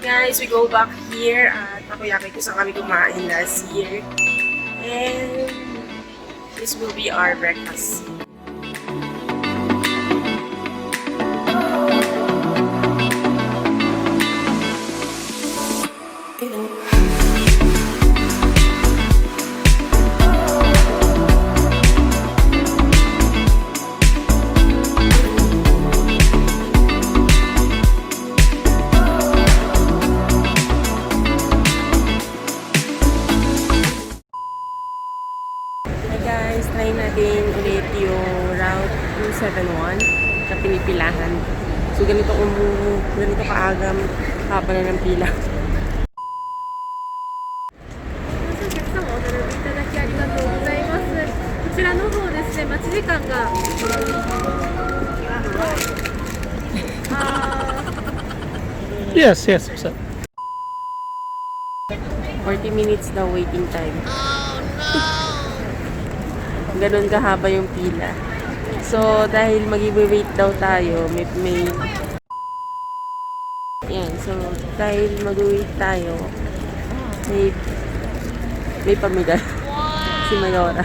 Guys, we go back here at takoyaki kung saan kami kumain last year. And this will be our breakfast. Try natin ulit yung Route 271 na pinipilahan. So ganito kaagam haba na ng pila. Yes, yes, sir. 40 minutes daw waiting time. Ganun kahaba yung pila. So, dahil mag-wait daw tayo, yan. So, dahil mag-wait tayo, may pamilya. Si Mayora.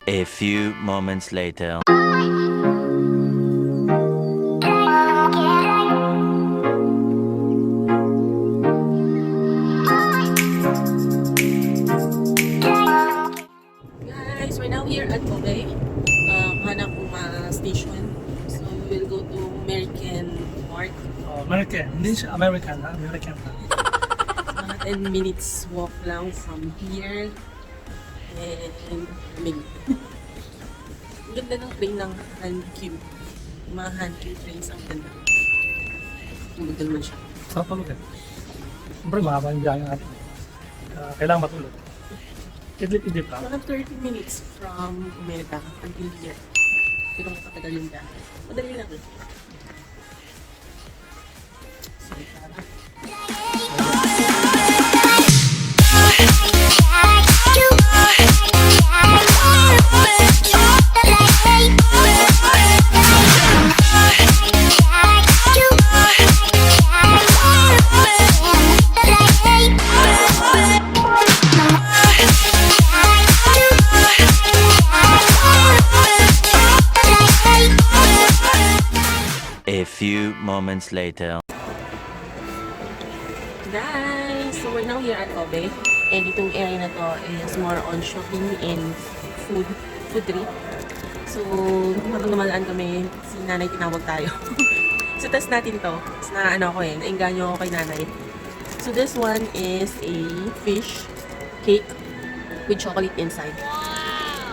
A few moments later. Guys, we're now here at Kobe, Hanakuma station. So we will go to American Park. American. Hindi siya American, ha? American. 10 minutes walk lang from here. And Ming. Ang ganda ng train ng Hankyu. Mga Hankyu trains ang ganda. Ang ganda naman siya. Sapporo din. Siyempre, mahaba yung biyahe natin. Kailangan matulog. Idlip lang. Mga 30 minutes from America until here. Pero makatagal yung biyahe. Madali lang. Sorry, Tara. A few moments later. Guys, so we're now here at Kobe. And itong area na to is more on shopping and food trip. So, habang dumadaan kami, si nanay tinawag tayo. So, test natin to. Na nainganyo ako kay nanay. So, this one is a fish cake with chocolate inside.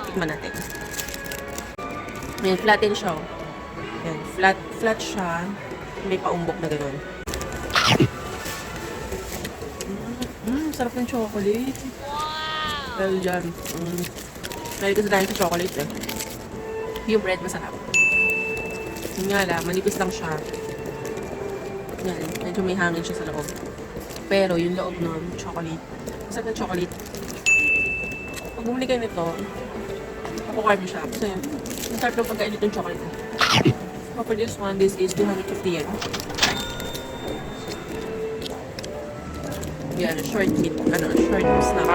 Tikman natin. Ayan, flatten siya. Ayan, flat siya. May paumbok na gano'n. Sarap ng chocolate. Well dyan. Dahil kasi dahil sa chocolate eh. Yung bread masarap. Yun nga lang, manipis lang siya. Yan, medyo may hangin siya sa loob. Pero yung loob nun, chocolate. Masarap ng chocolate. Pag bumili kayo nito, makukarb mo siya. Kasi masarap ng pagkainit yung chocolate. So for this one, this is 250 yen. Yan, short meat. Short snack.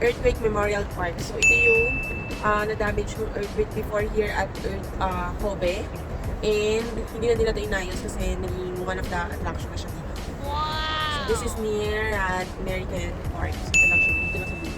Earthquake Memorial Park. So, ito yung na-damage ng earthquake before here at Kobe. And hindi na nila ito inayos kasi naging one of the attraction na siya dito. Wow! So, this is near at American Park. So, ito lang siya dito na sa dito.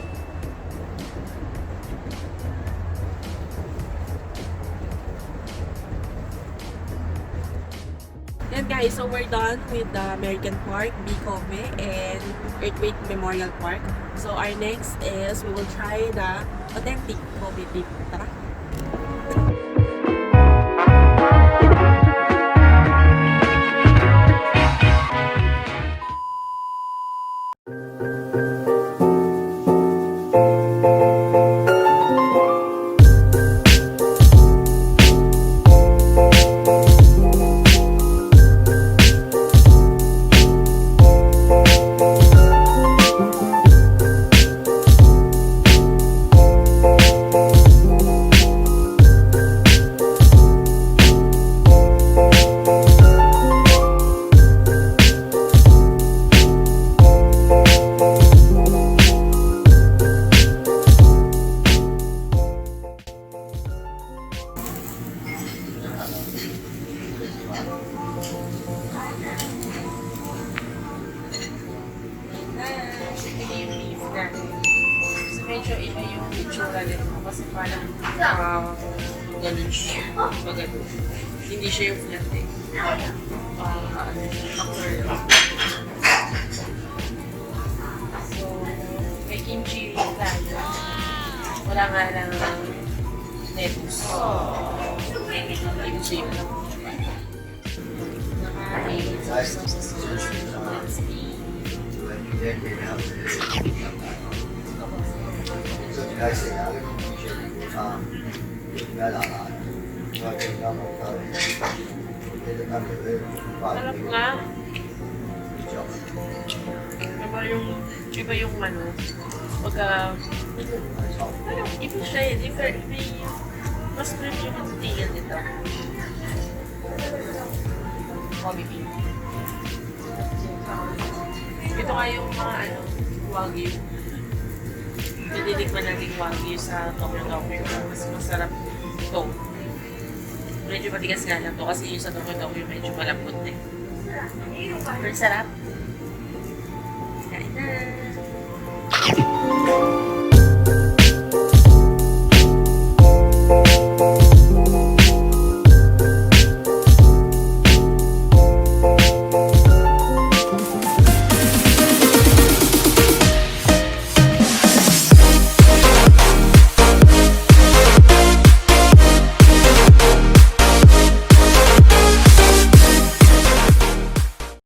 Yan guys, so we're done with the American Park, Kobe, and Earthquake Memorial Park. So our next is we will try the authentic Kobe beef. Tara! Medyo iba yung itsura nito kasi parang ganun siya. Magano. Hindi siya yung flat eh. So, may kimchi rin tayo. Wala nga lang lettuce. Kimchi lang. Nakain. Let's eat. Sarap nga. Iba yung ano, pagka iba siya eh, different, mas premium yung tingin nito. Momijiya. Ito nga yung mga ano, wagyu. Nadinikman natin wagyu sa Tokyo. Mas masarap ito. Medyo matigas nga lang to kasi yung sa Tokyo medyo malambot eh. Pero sarap.